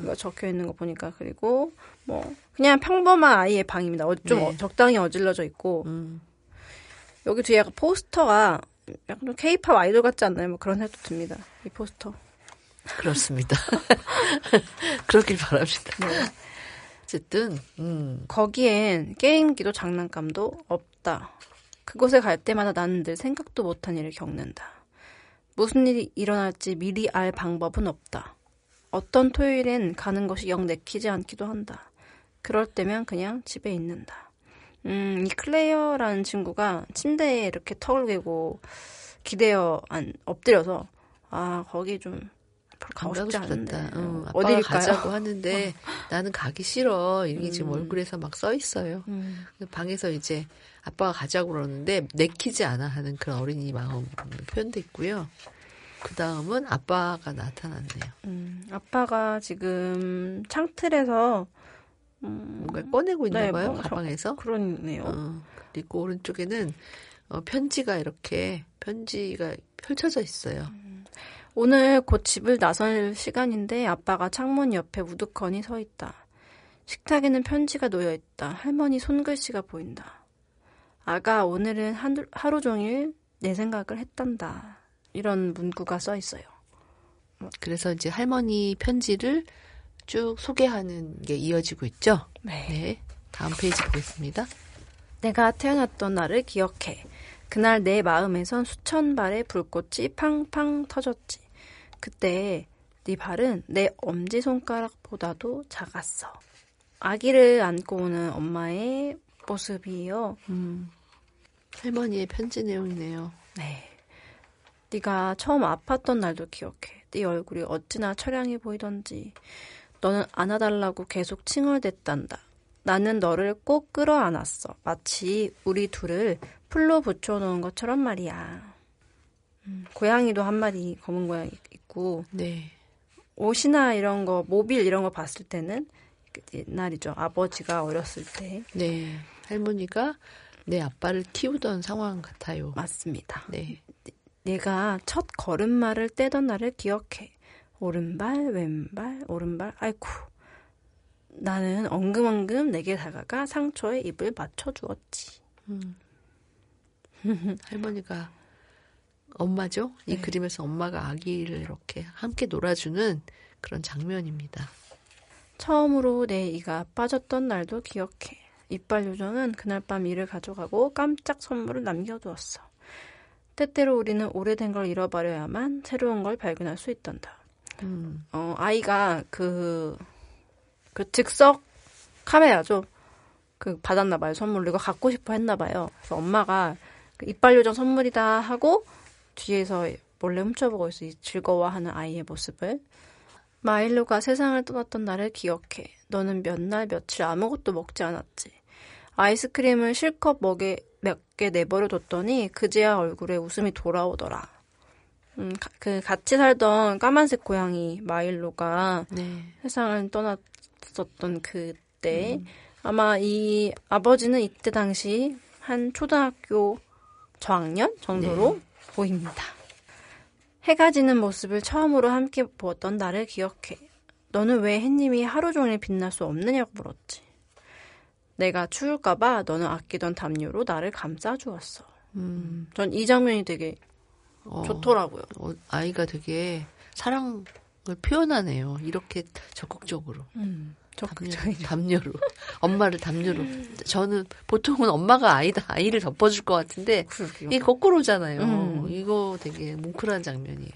이거 적혀 있는 거 보니까 그리고 뭐 그냥 평범한 아이의 방입니다. 좀 적당히 어질러져 있고 여기 뒤에 약간 포스터가 약간 좀 K-팝 아이돌 같지 않나요? 뭐 그런 생각도 듭니다. 이 포스터. 그렇습니다. 그렇길 바랍니다. 네. 어쨌든 거기엔 게임기도 장난감도 없다. 그곳에 갈 때마다 나는 늘 생각도 못한 일을 겪는다. 무슨 일이 일어날지 미리 알 방법은 없다. 어떤 토요일엔 가는 것이 영 내키지 않기도 한다. 그럴 때면 그냥 집에 있는다. 이 클레어라는 친구가 침대에 이렇게 턱을 괴고 기대어 엎드려서 거기 좀 별로 가고 싶지 않은데 아빠가 어디일까요? 가자고 하는데 나는 가기 싫어. 이게 지금 얼굴에서 막 써 있어요. 방에서 이제 아빠가 가자고 그러는데 내키지 않아 하는 그런 어린이 마음 표현도 있고요. 그 다음은 아빠가 나타났네요. 아빠가 지금 창틀에서 뭔가 꺼내고 있나 네, 봐요. 뭐, 가방에서. 그러네요. 그리고 오른쪽에는 편지가 펼쳐져 있어요. 오늘 곧 집을 나설 시간인데 아빠가 창문 옆에 우두커니 서 있다. 식탁에는 편지가 놓여 있다. 할머니 손글씨가 보인다. 아가 오늘은 하루 종일 내 생각을 했단다. 이런 문구가 써 있어요. 그래서 이제 할머니 편지를 쭉 소개하는 게 이어지고 있죠. 네. 다음 페이지 보겠습니다. 내가 태어났던 날을 기억해. 그날 내 마음에선 수천 발의 불꽃이 팡팡 터졌지. 그때 네 발은 내 엄지손가락보다도 작았어. 아기를 안고 오는 엄마의 모습이에요. 할머니의 편지 내용이네요. 네. 네가 처음 아팠던 날도 기억해. 네 얼굴이 어찌나 처량해 보이던지. 너는 안아달라고 계속 칭얼댔단다. 나는 너를 꼭 끌어안았어. 마치 우리 둘을 풀로 붙여놓은 것처럼 말이야. 고양이도 한 마리 검은 고양이 있고 네. 옷이나 이런 거 모빌 이런 거 봤을 때는 옛날이죠. 아버지가 어렸을 때. 네. 할머니가 내 아빠를 키우던 상황 같아요. 맞습니다. 네. 내가 첫 걸음마를 떼던 날을 기억해. 오른발, 왼발, 오른발. 아이쿠. 나는 엉금엉금 내게 다가가 상처에 입을 맞춰주었지. 할머니가 엄마죠? 이 네. 그림에서 엄마가 아기를 이렇게 함께 놀아주는 그런 장면입니다. 처음으로 내 이가 빠졌던 날도 기억해. 이빨 요정은 그날 밤 이를 가져가고 깜짝 선물을 남겨두었어. 때때로 우리는 오래된 걸 잃어버려야만 새로운 걸 발견할 수 있단다. 아이가 그 즉석 카메라죠. 받았나 봐요. 선물로 이거 갖고 싶어 했나 봐요. 그래서 엄마가 이빨 요정 선물이다 하고 뒤에서 몰래 훔쳐보고 있어. 즐거워하는 아이의 모습을. 마일로가 세상을 떠났던 날을 기억해. 너는 몇 날 며칠 아무것도 먹지 않았지. 아이스크림을 실컷 몇 개 내버려 뒀더니 그제야 얼굴에 웃음이 돌아오더라. 같이 살던 까만색 고양이 마일로가 세상을 떠났었던 그때 아마 이 아버지는 이때 당시 한 초등학교 저학년 정도로 보입니다. 해가 지는 모습을 처음으로 함께 보았던 날을 기억해. 너는 왜 햇님이 하루 종일 빛날 수 없느냐고 물었지. 내가 추울까봐 너는 아끼던 담요로 나를 감싸주었어. 전 이 장면이 되게 좋더라고요. 아이가 되게 사랑을 표현하네요. 이렇게 적극적으로. 담요로. 엄마를 담요로. 저는 보통은 엄마가 아이를 덮어줄 것 같은데 그러게요. 이게 거꾸로잖아요. 이거 되게 뭉클한 장면이에요.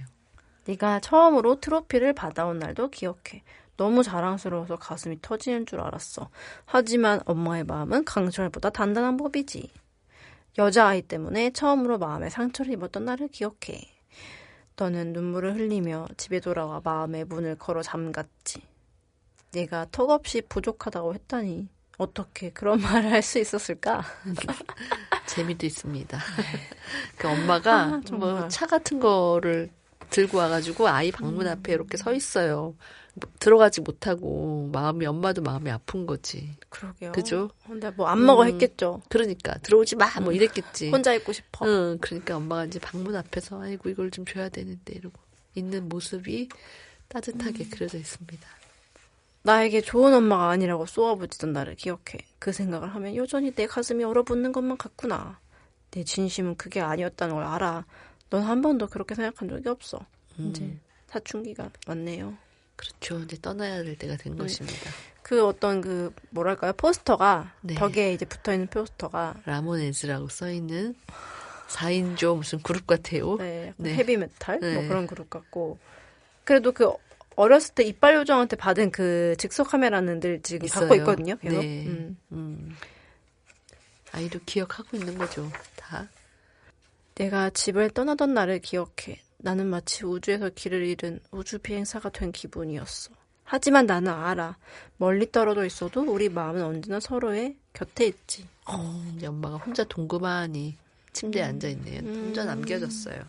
네가 처음으로 트로피를 받아온 날도 기억해. 너무 자랑스러워서 가슴이 터지는 줄 알았어. 하지만 엄마의 마음은 강철보다 단단한 법이지. 여자아이 때문에 처음으로 마음에 상처를 입었던 날을 기억해. 너는 눈물을 흘리며 집에 돌아와 마음의 문을 걸어 잠갔지. 내가 턱없이 부족하다고 했다니 어떻게 그런 말을 할 수 있었을까? 재미도 있습니다. 그 엄마가 뭐 차 같은 거를 들고 와가지고 아이 방문 앞에 이렇게 서 있어요. 들어가지 못하고 엄마도 마음이 아픈 거지. 그러게요. 그죠? 근데 뭐 안 먹어 했겠죠. 그러니까 들어오지 마 뭐 이랬겠지. 혼자 있고 싶어. 그러니까 엄마가 이제 방문 앞에서 아이고 이걸 좀 줘야 되는데 이러고 있는 모습이 따뜻하게 그려져 있습니다. 나에게 좋은 엄마가 아니라고 쏘아붙이던 날을 기억해. 그 생각을 하면 여전히 내 가슴이 얼어붙는 것만 같구나. 내 진심은 그게 아니었다는 걸 알아. 넌 한 번도 그렇게 생각한 적이 없어. 이제 사춘기가 왔네요. 그렇죠. 이제 떠나야 될 때가 된 것입니다. 그 어떤 뭐랄까요? 포스터가 네. 벽에 이제 붙어있는 포스터가 라모네즈라고 써있는 4인조 무슨 그룹 같아요. 네, 네. 헤비메탈 뭐 네. 그런 그룹 같고 그래도 그 어렸을 때 이빨 요정한테 받은 그 직소 카메라는 늘 지금 있어요. 갖고 있거든요. 계속. 네. 아이도 기억하고 있는 거죠. 다. 내가 집을 떠나던 날을 기억해. 나는 마치 우주에서 길을 잃은 우주 비행사가 된 기분이었어. 하지만 나는 알아. 멀리 떨어져 있어도 우리 마음은 언제나 서로의 곁에 있지. 이제 엄마가 혼자 동그만히 침대에 앉아있네요. 혼자 남겨졌어요.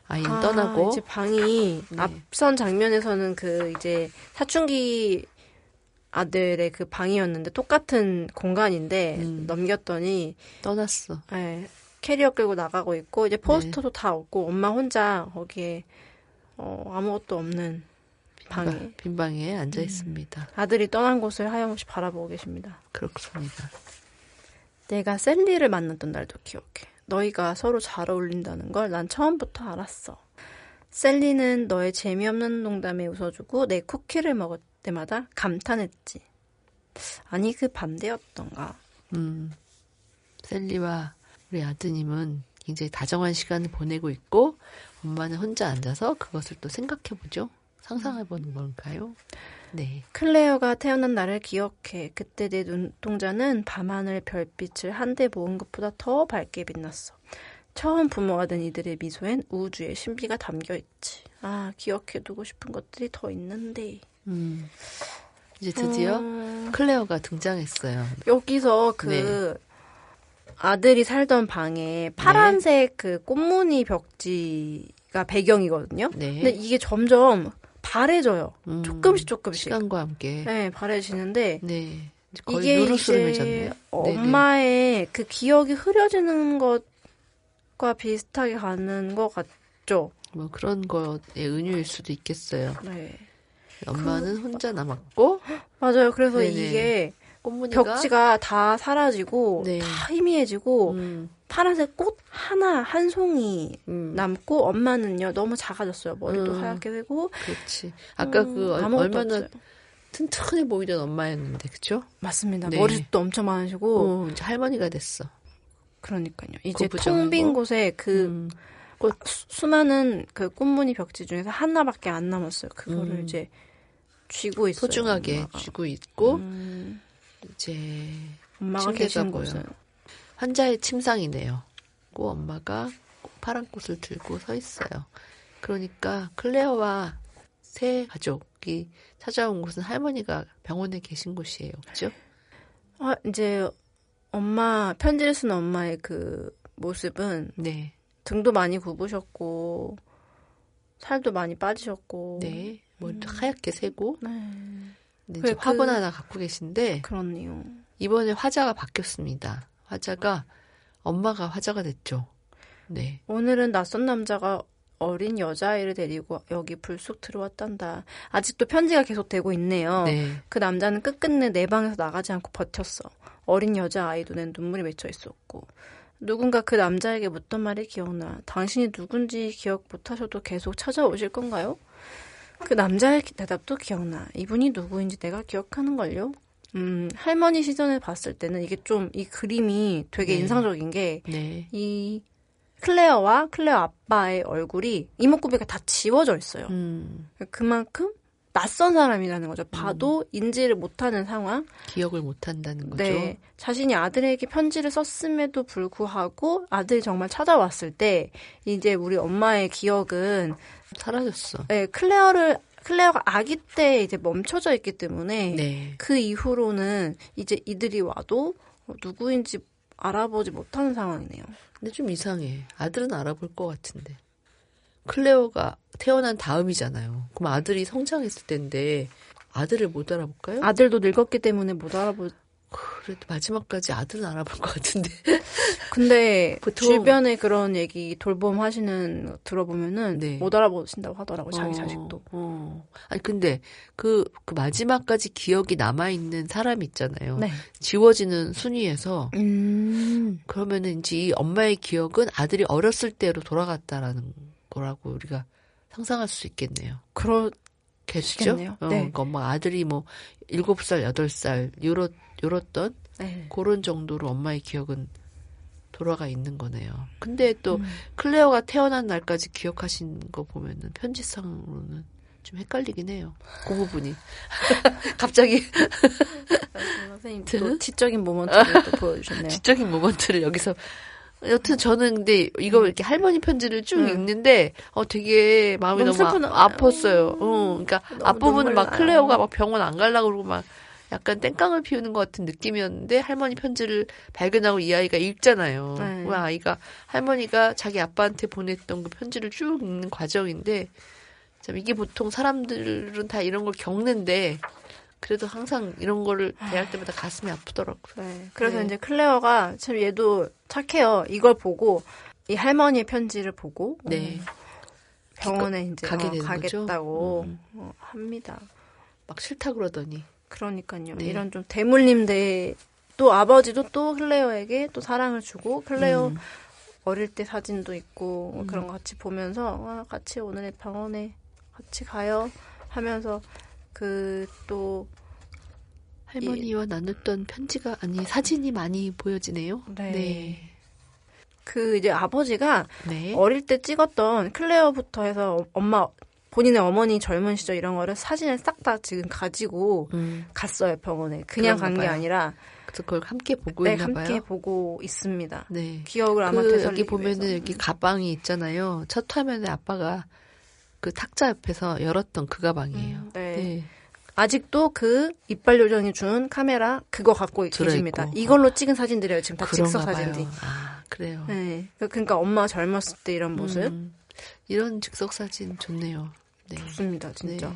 아이는 떠나고. 이제 방이 네. 앞선 장면에서는 그 이제 사춘기 아들의 그 방이었는데 똑같은 공간인데 넘겼더니 떠났어. 네, 캐리어 끌고 나가고 있고 이제 포스터도 다 없고 엄마 혼자 거기에 아무것도 없는 방에 빈 방에 앉아 있습니다. 아들이 떠난 곳을 하염없이 바라보고 계십니다. 그렇습니다. 내가 셀리를 만났던 날도 기억해. 너희가 서로 잘 어울린다는 걸 난 처음부터 알았어. 셀리는 너의 재미없는 농담에 웃어주고 내 쿠키를 먹을 때마다 감탄했지. 아니 그 반대였던가. 셀리와 우리 아드님은 굉장히 다정한 시간을 보내고 있고 엄마는 혼자 앉아서 그것을 또 생각해보죠. 상상해보는 걸까요? 네. 클레어가 태어난 날을 기억해. 그때 내 눈동자는 밤하늘 별빛을 한데 모은 것보다 더 밝게 빛났어. 처음 부모가 된 이들의 미소엔 우주의 신비가 담겨있지. 아, 기억해두고 싶은 것들이 더 있는데. 이제 드디어 클레어가 등장했어요. 여기서 그 아들이 살던 방에 파란색 그 꽃무늬 벽지가 배경이거든요. 네. 근데 이게 점점 바래져요. 조금씩. 시간과 함께. 네, 바래지는데. 네. 거의 이게 누르스름해졌네요. 이제 엄마의 그 기억이 흐려지는 것과 비슷하게 가는 것 같죠. 뭐 그런 거에 은유일 수도 있겠어요. 네. 엄마는 혼자 남았고. 맞아요. 그래서 네네. 이게 꽃무늬가 벽지가 다 사라지고 네. 다 희미해지고 파란색 꽃 하나 한 송이 남고 엄마는요 너무 작아졌어요. 머리도 하얗게 되고. 그렇지. 아까 그 아무것도 얼마나 없어요. 튼튼해 보이던 엄마였는데 그쵸? 맞습니다. 네. 머리도 엄청 많으시고. 이제 할머니가 됐어. 그러니까요. 이제 고부정이고. 텅 빈 곳에 그 수많은 그 꽃무늬 벽지 중에서 하나밖에 안 남았어요. 그거를 이제 쥐고 있어요. 소중하게 엄마가. 쥐고 있고 이제 엄마가 침대가 계신 보여. 곳은 환자의 침상이네요. 고 엄마가 파란 꽃을 들고 서 있어요. 그러니까 클레어와 새 가족이 찾아온 곳은 할머니가 병원에 계신 곳이에요. 그죠? 이제 엄마 편지를 쓴 엄마의 그 모습은 네. 등도 많이 굽으셨고 살도 많이 빠지셨고 네. 머리도 하얗게 새고 네. 근데 그래, 이제 화분 하나 갖고 계신데 그렇네요. 이번에 화자가 바뀌었습니다. 화자가 엄마가 화자가 됐죠. 네. 오늘은 낯선 남자가 어린 여자아이를 데리고 여기 불쑥 들어왔단다. 아직도 편지가 계속되고 있네요. 네. 그 남자는 끝끝내 내 방에서 나가지 않고 버텼어. 어린 여자아이도 낸 눈물이 맺혀 있었고. 누군가 그 남자에게 묻던 말이 기억나. 당신이 누군지 기억 못하셔도 계속 찾아오실 건가요? 그 남자의 대답도 기억나. 이분이 누구인지 내가 기억하는걸요? 할머니 시선을 봤을 때는 이게 좀 이 그림이 되게 네. 인상적인 게 이 네. 클레어와 클레어 아빠의 얼굴이 이목구비가 다 지워져 있어요. 그만큼 낯선 사람이라는 거죠. 봐도 인지를 못하는 상황. 기억을 못한다는 거죠. 네, 자신이 아들에게 편지를 썼음에도 불구하고 아들이 정말 찾아왔을 때 이제 우리 엄마의 기억은 사라졌어. 네, 클레어가 아기 때 이제 멈춰져 있기 때문에 네. 그 이후로는 이제 이들이 와도 누구인지 알아보지 못하는 상황이네요. 근데 좀 이상해. 아들은 알아볼 것 같은데. 클레어가 태어난 다음이잖아요. 그럼 아들이 성장했을 텐데 아들을 못 알아볼까요? 아들도 늙었기 때문에 못 알아보. 그래도 마지막까지 아들은 알아볼 것 같은데. 근데 보통- 주변에 그런 얘기 돌봄 하시는 거 들어보면은 네. 못 알아보신다고 하더라고 자기 자식도. 아니 근데 그 마지막까지 기억이 남아 있는 사람이 있잖아요. 네. 지워지는 순위에서 그러면은 이제 이 엄마의 기억은 아들이 어렸을 때로 돌아갔다라는 거라고 우리가 상상할 수 있겠네요. 그러 겠죠? 그렇겠네요. 네. 그러니까 엄마 아들이 뭐 7살, 8살 요렇던 네. 그런 정도로 엄마의 기억은 돌아가 있는 거네요. 근데 또 클레어가 태어난 날까지 기억하신 거 보면은 편지상으로는 좀 헷갈리긴 해요. 그 부분이. 갑자기. 선생님 또 지적인 모먼트를 또 보여주셨네요. 지적인 모먼트를 여기서. 여튼 저는 근데 이거 이렇게 할머니 편지를 쭉 읽는데 되게 마음이 너무 아팠어요. 그러니까 앞부분은 막 클레오가 막 병원 안 가려고 그러고 막 약간 땡깡을 피우는 것 같은 느낌이었는데 할머니 편지를 발견하고 이 아이가 읽잖아요. 그 아이가 할머니가 자기 아빠한테 보냈던 그 편지를 쭉 읽는 과정인데 참 이게 보통 사람들은 다 이런 걸 겪는데 그래도 항상 이런 거를 대할 때마다 가슴이 아프더라고요. 네. 그래서 이제 클레어가 참 얘도 착해요. 이걸 보고 이 할머니의 편지를 보고 병원에 이제 가겠다고 합니다. 막 싫다 그러더니. 그러니까요. 네. 이런 좀 대물림대 또 아버지도 또 클레어에게 또 사랑을 주고 클레어 어릴 때 사진도 있고 그런 거 같이 보면서 같이 오늘 병원에 같이 가요 하면서 그 또 할머니와 나눴던 편지가 아니 사진이 많이 보여지네요. 네. 그 이제 아버지가 어릴 때 찍었던 클레어부터 해서 본인의 어머니 젊은 시절 이런 거를 사진을 싹 다 지금 가지고 갔어요 병원에. 그냥 간 게 아니라. 그래서 그걸 함께 보고 있나 봐요. 함께 보고 있습니다. 네. 기억을 아마 되살리기 여기 보면은 위해서. 여기 가방이 있잖아요. 첫 화면에 아빠가 그 탁자 옆에서 열었던 그 가방이에요. 네. 아직도 그 이빨 요정이 준 카메라 그거 갖고 계십니다. 이걸로 찍은 사진들이에요. 지금 다 직석 사진들이. 아, 그래요. 네. 그러니까 엄마 젊었을 때 이런 모습. 이런 즉석 사진 좋네요. 네. 좋습니다, 진짜.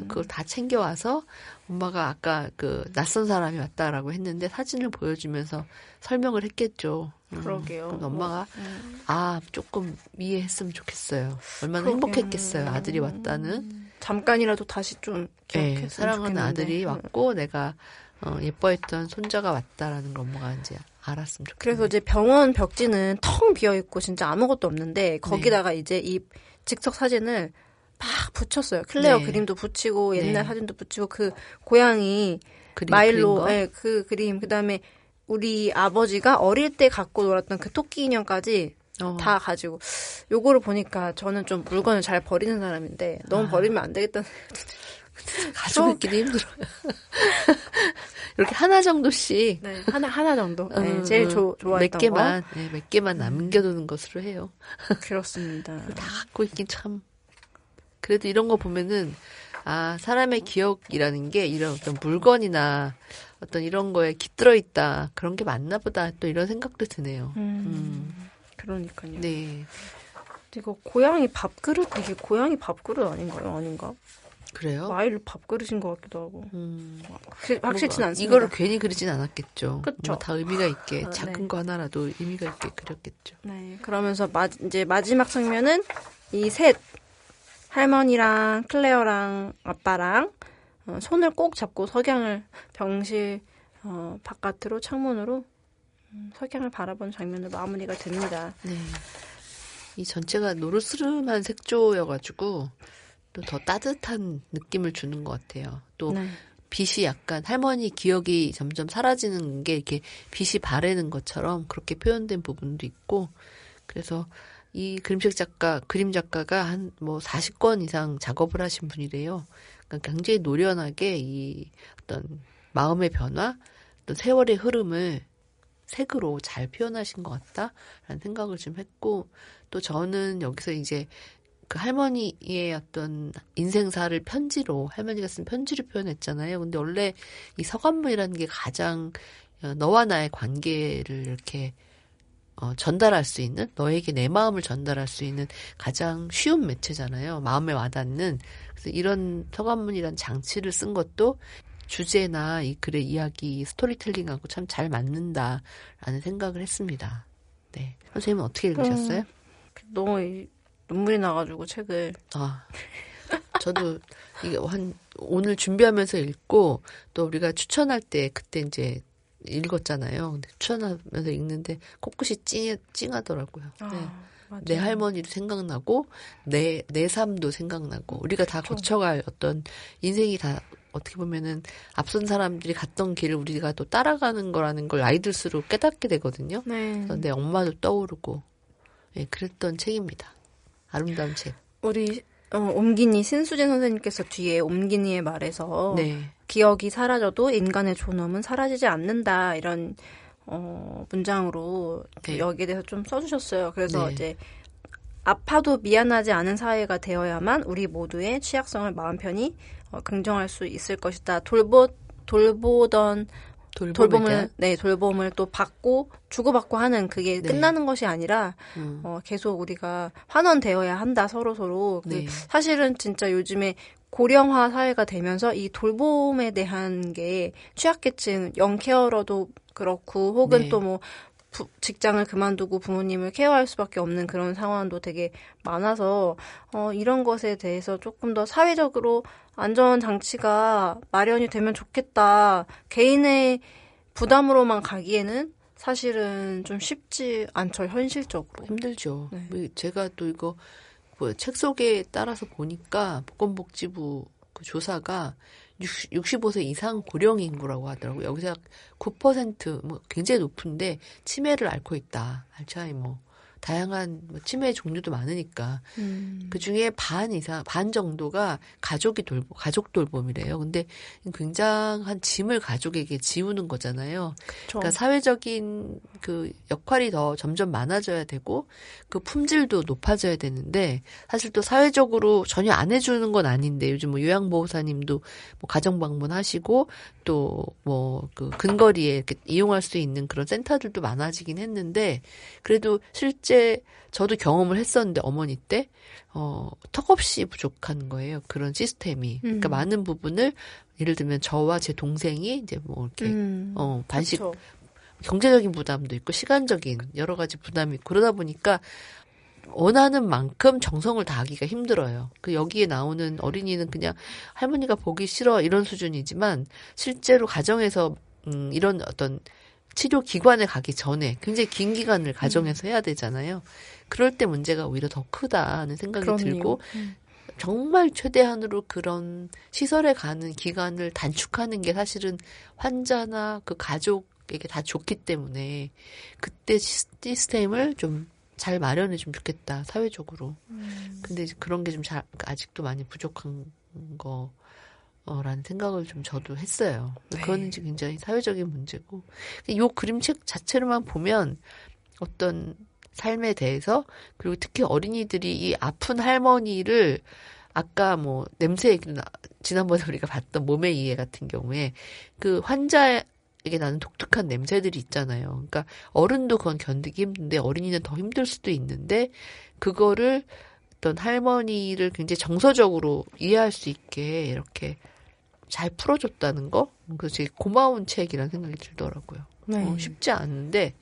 그걸 다 챙겨와서 엄마가 아까 그 낯선 사람이 왔다라고 했는데 사진을 보여주면서 설명을 했겠죠. 그러게요. 엄마가 조금 이해했으면 좋겠어요. 얼마나 행복했겠어요. 아들이 왔다는. 잠깐이라도 다시 좀 기억했으면 사랑하는 좋겠는데. 아들이 왔고 내가 예뻐했던 손자가 왔다라는 걸 엄마가 이제 알았으면 좋겠어요. 그래서 이제 병원 벽지는 텅 비어있고 진짜 아무것도 없는데 거기다가 이제 이 직석 사진을 막 붙였어요. 클레어 그림도 붙이고 옛날 사진도 붙이고 그 고양이 마일로 그 그림 그다음에 우리 아버지가 어릴 때 갖고 놀았던 그 토끼 인형까지 다 가지고 요거를 보니까 저는 좀 물건을 잘 버리는 사람인데 너무 버리면 안 되겠다는 가족끼리 힘들어요. 이렇게 하나 정도씩 하나 정도 제일 좋아했던 거 몇 개만 남겨두는 것으로 해요. 그렇습니다. 다 갖고 있긴 참 그래도 이런 거 보면은 사람의 기억이라는 게 이런 어떤 물건이나 어떤 이런 거에 깃들어 있다 그런 게 맞나 보다 또 이런 생각도 드네요. 그러니까요. 네. 이거 고양이 밥그릇 이게 고양이 밥그릇 아닌가요? 아닌가? 그래요? 마일 밥그릇인 것 같기도 하고. 확실치는 않습니다. 이거를 괜히 그리진 않았겠죠. 그렇죠. 다 의미가 있게 작은 거 하나라도 의미가 있게 그렸겠죠. 네. 그러면서 이제 마지막 장면은 이 셋 할머니랑 클레어랑 아빠랑 손을 꼭 잡고 석양을 병실 바깥으로 창문으로 석양을 바라보는 장면으로 마무리가 됩니다. 네. 이 전체가 노르스름한 색조여가지고 또 더 따뜻한 느낌을 주는 것 같아요. 또 빛이 약간 할머니 기억이 점점 사라지는 게 이렇게 빛이 바래는 것처럼 그렇게 표현된 부분도 있고 그래서 이 그림 작가가 한 40권 이상 작업을 하신 분이래요. 그러니까 굉장히 노련하게 이 어떤 마음의 변화, 또 세월의 흐름을 색으로 잘 표현하신 것 같다라는 생각을 좀 했고 또 저는 여기서 이제 그 할머니의 어떤 인생사를 할머니가 쓴 편지로 표현했잖아요. 근데 원래 이 서간문이라는 게 가장 너와 나의 관계를 이렇게 전달할 수 있는 너에게 내 마음을 전달할 수 있는 가장 쉬운 매체잖아요. 마음에 와닿는. 그래서 이런 서간문이란 장치를 쓴 것도 주제나 이 글의 이야기, 스토리텔링하고 참 잘 맞는다라는 생각을 했습니다. 네. 선생님은 어떻게 읽으셨어요? 너무 눈물이 나가지고 책을. 저도 이게 오늘 준비하면서 읽고 또 우리가 추천할 때 그때 이제 읽었잖아요. 근데 추천하면서 읽는데 코끝이 찡하더라고요. 네. 내 할머니도 생각나고 내 삶도 생각나고 우리가 다 거쳐갈 어떤 인생이 다 어떻게 보면은 앞선 사람들이 갔던 길을 우리가 또 따라가는 거라는 걸 나이 들수록 깨닫게 되거든요. 그래서 내 엄마도 떠오르고 그랬던 책입니다. 아름다운 책. 우리 옴기니 신수진 선생님께서 뒤에 옴기니의 말에서 네. 기억이 사라져도 인간의 존엄은 사라지지 않는다 이런 문장으로 네. 여기에 대해서 좀 써주셨어요. 그래서 네. 이제 아파도 미안하지 않은 사회가 되어야만 우리 모두의 취약성을 마음 편히 긍정할 수 있을 것이다. 돌보던 돌봄을 또 받고 주고받고 하는 그게 네. 끝나는 것이 아니라 계속 우리가 환원되어야 한다 서로. 네. 사실은 진짜 요즘에 고령화 사회가 되면서 이 돌봄에 대한 게 취약계층 영케어러도 그렇고 혹은 네. 또 뭐 직장을 그만두고 부모님을 케어할 수밖에 없는 그런 상황도 되게 많아서 이런 것에 대해서 조금 더 사회적으로 안전 장치가 마련이 되면 좋겠다. 개인의 부담으로만 가기에는 사실은 좀 쉽지 않죠, 현실적으로. 힘들죠. 네. 제가 또 이거 책 속에 따라서 보니까 보건복지부 그 조사가 65세 이상 고령 인구라고 하더라고요. 여기서 9% 뭐 굉장히 높은데 치매를 앓고 있다. 알츠하이머. 다양한 치매 종류도 많으니까 그 중에 반 정도가 가족 돌봄이래요. 근데 굉장한 짐을 가족에게 지우는 거잖아요. 그쵸. 그러니까 사회적인 그 역할이 더 점점 많아져야 되고 그 품질도 높아져야 되는데 사실 또 사회적으로 전혀 안 해주는 건 아닌데 요즘 뭐 요양보호사님도 뭐 가정 방문하시고 또 뭐 그 근거리에 이렇게 이용할 수 있는 그런 센터들도 많아지긴 했는데 그래도 실제 저도 경험을 했었는데 어머니 때 턱없이 부족한 거예요. 그런 시스템이. 그러니까 많은 부분을 예를 들면 저와 제 동생이 이제 뭐 이렇게 반씩 그쵸. 경제적인 부담도 있고 시간적인 여러 가지 부담이 있고 그러다 보니까 원하는 만큼 정성을 다하기가 힘들어요. 그 여기에 나오는 어린이는 그냥 할머니가 보기 싫어 이런 수준이지만 실제로 가정에서 이런 어떤 치료 기관에 가기 전에 굉장히 긴 기간을 가정에서 해야 되잖아요. 그럴 때 문제가 오히려 더 크다는 생각이 그럼요. 들고 정말 최대한으로 그런 시설에 가는 기간을 단축하는 게 사실은 환자나 그 가족에게 다 좋기 때문에 그때 시스템을 좀 잘 마련해 주면 좋겠다 사회적으로. 근데 이제 그런 게 좀 아직도 많이 부족한 거라는 생각을 좀 저도 했어요. 네. 그거는 이제 굉장히 사회적인 문제고 요 그림책 자체로만 보면 어떤 삶에 대해서 그리고 특히 어린이들이 이 아픈 할머니를 아까 뭐 냄새 얘기를 지난번에 우리가 봤던 몸의 이해 같은 경우에 그 환자에게 나는 독특한 냄새들이 있잖아요. 그러니까 어른도 그건 견디기 힘든데 어린이는 더 힘들 수도 있는데 그거를 어떤 할머니를 굉장히 정서적으로 이해할 수 있게 이렇게 잘 풀어줬다는 거? 그래서 되게 고마운 책이라는 생각이 들더라고요. 네. 쉽지 않은데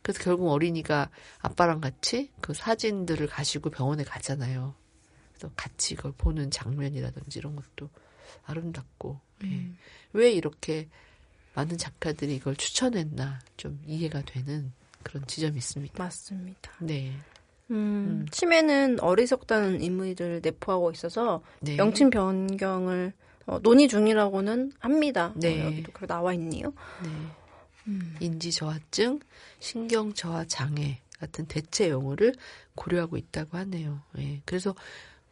그래서 결국 어린이가 아빠랑 같이 그 사진들을 가지고 병원에 가잖아요. 그래서 같이 이걸 보는 장면이라든지 이런 것도 아름답고 왜 이렇게 많은 작가들이 이걸 추천했나 좀 이해가 되는 그런 지점이 있습니다. 맞습니다. 네. 치매는 어리석다는 의미를 내포하고 있어서 네. 명칭 변경을 논의 중이라고는 합니다. 네. 여기도 그렇게 나와 있네요. 네. 인지 저하증, 신경 저하 장애 같은 대체 용어를 고려하고 있다고 하네요. 예. 그래서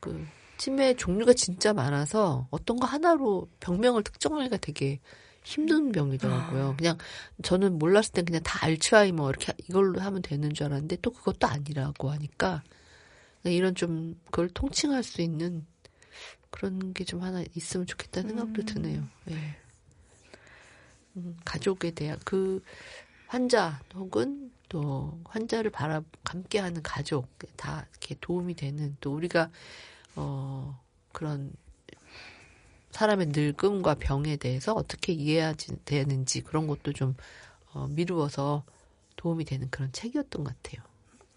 그 치매 종류가 진짜 많아서 어떤 거 하나로 병명을 특정하기가 되게 힘든 병이더라고요. 그냥 저는 몰랐을 땐 그냥 다 알츠하이머 이렇게 이걸로 하면 되는 줄 알았는데 또 그것도 아니라고 하니까 이런 좀 그걸 통칭할 수 있는 그런 게 좀 하나 있으면 좋겠다는 생각도 드네요. 네. 가족에 대한 그 환자 혹은 또 환자를 함께하는 가족 다 이렇게 도움이 되는 또 우리가 그런 사람의 늙음과 병에 대해서 어떻게 이해해야 되는지 그런 것도 좀 미루어서 도움이 되는 그런 책이었던 것 같아요.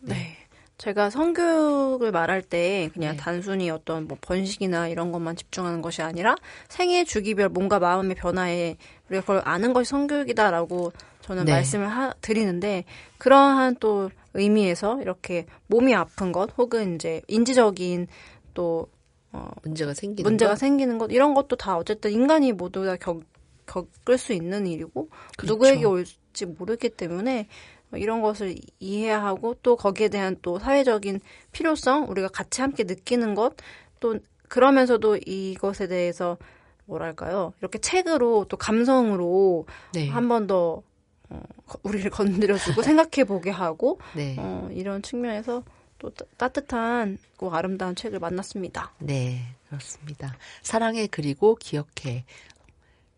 네. 제가 성교육을 말할 때 그냥 네. 단순히 어떤 뭐 번식이나 이런 것만 집중하는 것이 아니라 생애 주기별 뭔가 마음의 변화에 우리가 그걸 아는 것이 성교육이다라고 저는 네. 말씀을 드리는데 그러한 또 의미에서 이렇게 몸이 아픈 것 혹은 이제 인지적인 또 문제가 생기는 것 이런 것도 다 어쨌든 인간이 모두 다 겪을 수 있는 일이고 그렇죠. 누구에게 올지 모르기 때문에 이런 것을 이해하고 또 거기에 대한 또 사회적인 필요성 우리가 같이 함께 느끼는 것 또 그러면서도 이것에 대해서 뭐랄까요? 이렇게 책으로 또 감성으로 네. 한 번 더 우리를 건드려주고 생각해보게 하고 네. 이런 측면에서 또 따뜻한 아름다운 책을 만났습니다. 네, 그렇습니다. 사랑해 그리고 기억해.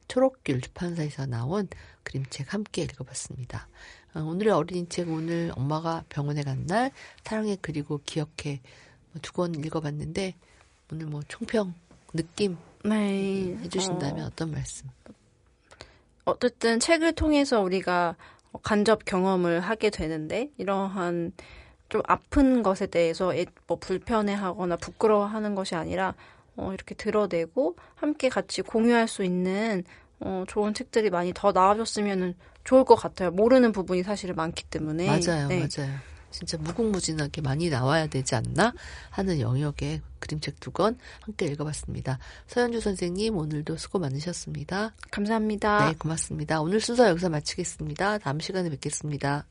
초록귤 출판사에서 나온 그림책 함께 읽어봤습니다. 오늘의 어린이책 오늘 엄마가 병원에 간 날 사랑해 그리고 기억해 두 권 읽어봤는데 오늘 뭐 총평 느낌 네. 해주신다면 어떤 말씀? 어쨌든 책을 통해서 우리가 간접 경험을 하게 되는데 이러한 좀 아픈 것에 대해서 뭐 불편해하거나 부끄러워하는 것이 아니라 이렇게 드러내고 함께 같이 공유할 수 있는 좋은 책들이 많이 더 나와줬으면 좋을 것 같아요. 모르는 부분이 사실은 많기 때문에. 맞아요, 네. 맞아요. 진짜 무궁무진하게 많이 나와야 되지 않나 하는 영역의 그림책 두 권 함께 읽어봤습니다. 서현주 선생님 오늘도 수고 많으셨습니다. 감사합니다. 네, 고맙습니다. 오늘 순서 여기서 마치겠습니다. 다음 시간에 뵙겠습니다.